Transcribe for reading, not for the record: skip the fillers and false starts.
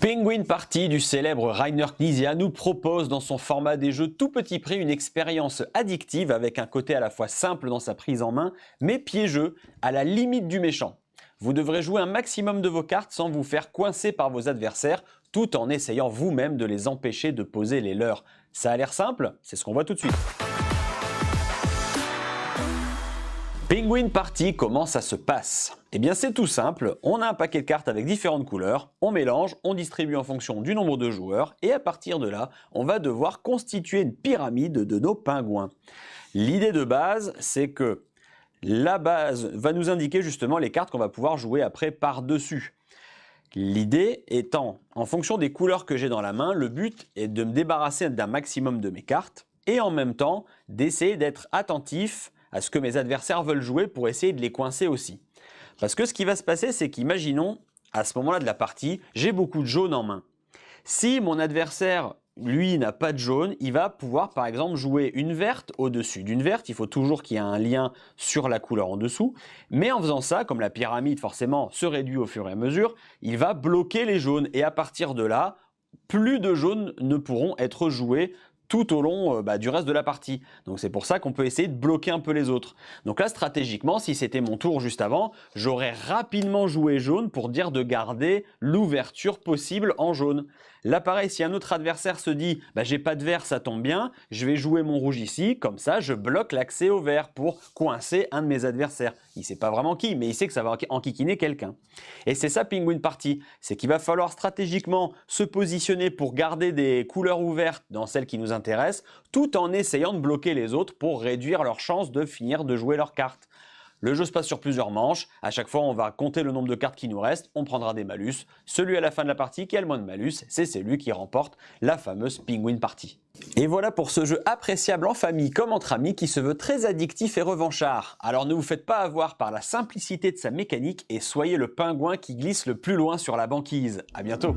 Penguin Party du célèbre Rainer Knizia nous propose dans son format des jeux tout petit prix une expérience addictive avec un côté à la fois simple dans sa prise en main, mais piégeux, à la limite du méchant. Vous devrez jouer un maximum de vos cartes sans vous faire coincer par vos adversaires, tout en essayant vous-même de les empêcher de poser les leurs. Ça a l'air simple? C'est ce qu'on voit tout de suite. Penguin Party, comment ça se passe? Eh bien c'est tout simple, on a un paquet de cartes avec différentes couleurs, on mélange, on distribue en fonction du nombre de joueurs et à partir de là, on va devoir constituer une pyramide de nos pingouins. L'idée de base, c'est que la base va nous indiquer justement les cartes qu'on va pouvoir jouer après par-dessus. L'idée étant, en fonction des couleurs que j'ai dans la main, le but est de me débarrasser d'un maximum de mes cartes et en même temps d'essayer d'être attentif à ce que mes adversaires veulent jouer pour essayer de les coincer aussi. Parce que ce qui va se passer, c'est qu'imaginons, à ce moment-là de la partie, j'ai beaucoup de jaunes en main. Si mon adversaire, lui, n'a pas de jaune, il va pouvoir par exemple jouer une verte au-dessus d'une verte. Il faut toujours qu'il y ait un lien sur la couleur en dessous. Mais en faisant ça, comme la pyramide forcément se réduit au fur et à mesure, il va bloquer les jaunes. Et à partir de là, plus de jaunes ne pourront être joués tout au long du reste de la partie. Donc c'est pour ça qu'on peut essayer de bloquer un peu les autres. Donc là, stratégiquement, si c'était mon tour juste avant, j'aurais rapidement joué jaune pour dire de garder l'ouverture possible en jaune. Là, pareil, si un autre adversaire se dit « j'ai pas de vert, ça tombe bien, je vais jouer mon rouge ici, comme ça je bloque l'accès au vert pour coincer un de mes adversaires. » Il sait pas vraiment qui, mais il sait que ça va enquiquiner quelqu'un. Et c'est ça Penguin Party, c'est qu'il va falloir stratégiquement se positionner pour garder des couleurs ouvertes dans celles qui nous intéressent, tout en essayant de bloquer les autres pour réduire leurs chances de finir de jouer leurs cartes. Le jeu se passe sur plusieurs manches, à chaque fois on va compter le nombre de cartes qui nous restent, on prendra des malus. Celui à la fin de la partie qui a le moins de malus, c'est celui qui remporte la fameuse Penguin Party. Et voilà pour ce jeu appréciable en famille comme entre amis qui se veut très addictif et revanchard. Alors ne vous faites pas avoir par la simplicité de sa mécanique et soyez le pingouin qui glisse le plus loin sur la banquise. À bientôt!